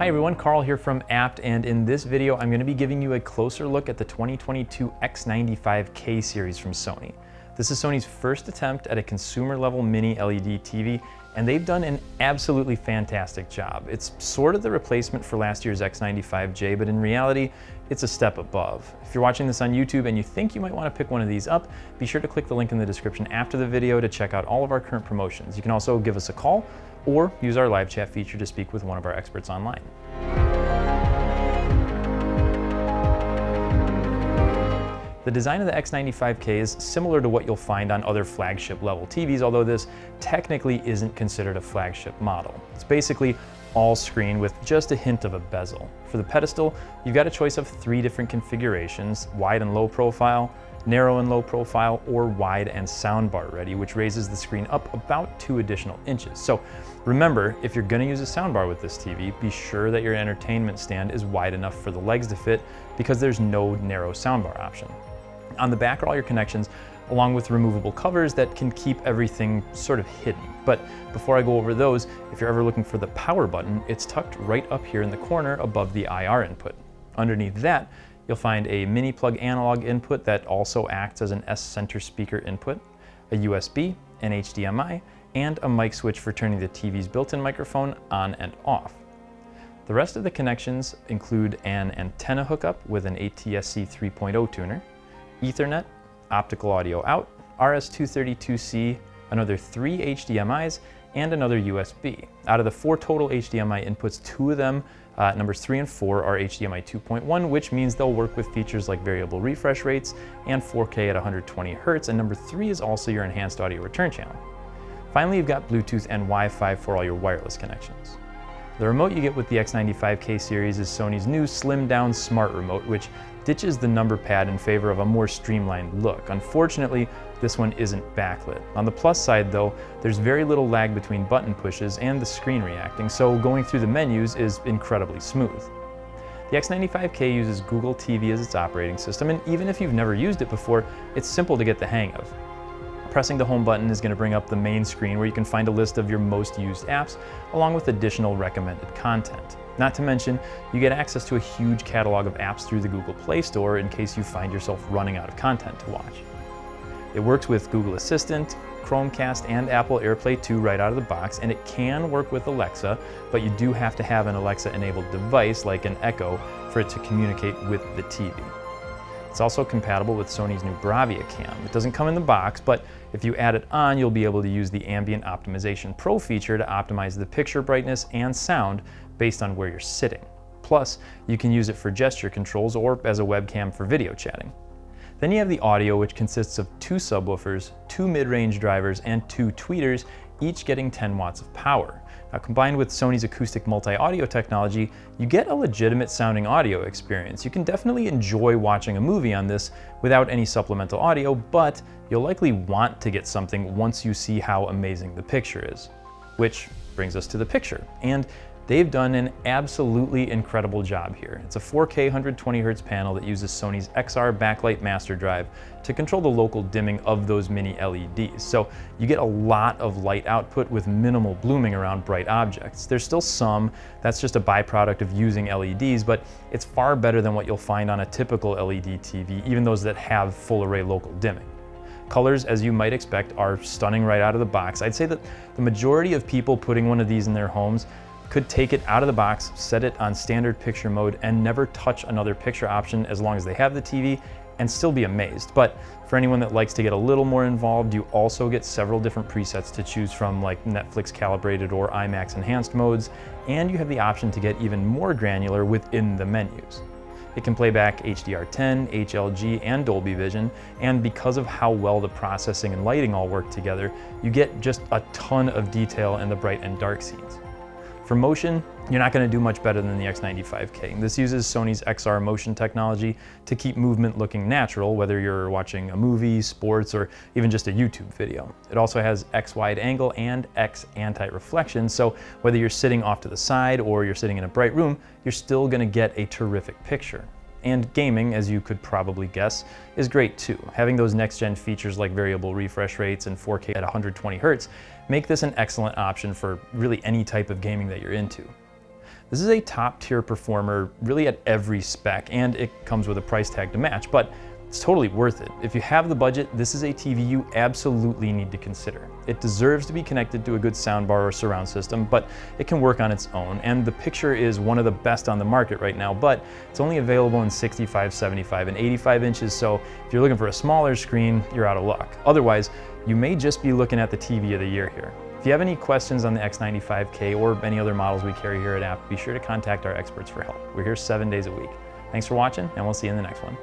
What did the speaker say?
Hi everyone, Carl here from Apt, and in this video I'm going to be giving you a closer look at the 2022 X95K series from Sony. This is Sony's first attempt at a consumer level mini LED TV, and they've done an absolutely fantastic job. It's sort of the replacement for last year's X95J, but in reality it's a step above. If you're watching this on YouTube and you think you might want to pick one of these up, be sure to click the link in the description after the video to check out all of our current promotions. You can also give us a call or use our live chat feature to speak with one of our experts online. The design of the X95K is similar to what you'll find on other flagship level TVs, although this technically isn't considered a flagship model. It's basically all screen with just a hint of a bezel. For the Pedestal, you've got a choice of 3 different configurations: wide and low profile, narrow and low profile, or wide and soundbar ready, which raises the screen up about 2 additional inches. So remember, if you're gonna use a soundbar with this TV, be sure that your entertainment stand is wide enough for the legs to fit, because there's no narrow soundbar option. On the back are all your connections, along with removable covers that can keep everything sort of hidden. But before I go over those, if you're ever looking for the power button, it's tucked right up here in the corner above the IR input. Underneath that, you'll find a mini plug analog input that also acts as an S center speaker input, a USB, an HDMI, and a mic switch for turning the TV's built-in microphone on and off. The rest of the connections include an antenna hookup with an ATSC 3.0 tuner, Ethernet, optical audio out, RS-232C, another 3 HDMIs, and another USB. Out of the 4 total HDMI inputs, 2 of them, numbers 3 and 4, are HDMI 2.1, which means they'll work with features like variable refresh rates and 4K at 120 Hz, and number 3 is also your enhanced audio return channel. Finally, you've got Bluetooth and Wi-Fi for all your wireless connections. The remote you get with the X95K series is Sony's new slimmed down smart remote, which ditches the number pad in favor of a more streamlined look. Unfortunately, this one isn't backlit. On the plus side though, there's very little lag between button pushes and the screen reacting, so going through the menus is incredibly smooth. The X95K uses Google TV as its operating system, and even if you've never used it before, it's simple to get the hang of. Pressing the home button is going to bring up the main screen where you can find a list of your most used apps, along with additional recommended content. Not to mention, you get access to a huge catalog of apps through the Google Play Store in case you find yourself running out of content to watch. It works with Google Assistant, Chromecast, and Apple Airplay 2 right out of the box, and it can work with Alexa, but you do have to have an Alexa-enabled device like an Echo for it to communicate with the TV. It's also compatible with Sony's new Bravia Cam. It doesn't come in the box, but if you add it on, you'll be able to use the Ambient Optimization Pro feature to optimize the picture brightness and sound based on where you're sitting. Plus, you can use it for gesture controls or as a webcam for video chatting. Then you have the audio, which consists of 2 subwoofers, 2 mid-range drivers, and 2 tweeters, each getting 10 watts of power. Now, combined with Sony's acoustic multi-audio technology, you get a legitimate sounding audio experience. You can definitely enjoy watching a movie on this without any supplemental audio, but you'll likely want to get something once you see how amazing the picture is. Which brings us to the picture, and they've done an absolutely incredible job here. It's a 4K 120 Hz panel that uses Sony's XR backlight master drive to control the local dimming of those mini LEDs. So you get a lot of light output with minimal blooming around bright objects. There's still some, that's just a byproduct of using LEDs, but it's far better than what you'll find on a typical LED TV, even those that have full array local dimming. Colors, as you might expect, are stunning right out of the box. I'd say that the majority of people putting one of these in their homes could take it out of the box, set it on standard picture mode, and never touch another picture option as long as they have the TV, and still be amazed. But for anyone that likes to get a little more involved, you also get several different presets to choose from, like Netflix calibrated or IMAX enhanced modes, and you have the option to get even more granular within the menus. It can play back HDR10, HLG, and Dolby Vision, and because of how well the processing and lighting all work together, you get just a ton of detail in the bright and dark scenes. For motion, you're not going to do much better than the X95K. This uses Sony's XR motion technology to keep movement looking natural, whether you're watching a movie, sports, or even just a YouTube video. It also has X wide angle and X anti-reflection, so whether you're sitting off to the side or you're sitting in a bright room, you're still going to get a terrific picture. And gaming, as you could probably guess, is great too. Having those next-gen features like variable refresh rates and 4K at 120 Hz make this an excellent option for really any type of gaming that you're into. This is a top tier performer really at every spec, and it comes with a price tag to match, but it's totally worth it. If you have the budget, this is a TV you absolutely need to consider. It deserves to be connected to a good soundbar or surround system, but it can work on its own, and the picture is one of the best on the market right now, but it's only available in 65, 75, and 85 inches, so if you're looking for a smaller screen, you're out of luck. Otherwise, you may just be looking at the TV of the year here. If you have any questions on the X95K or any other models we carry here at App, be sure to contact our experts for help. We're here 7 days a week. Thanks for watching, and we'll see you in the next one.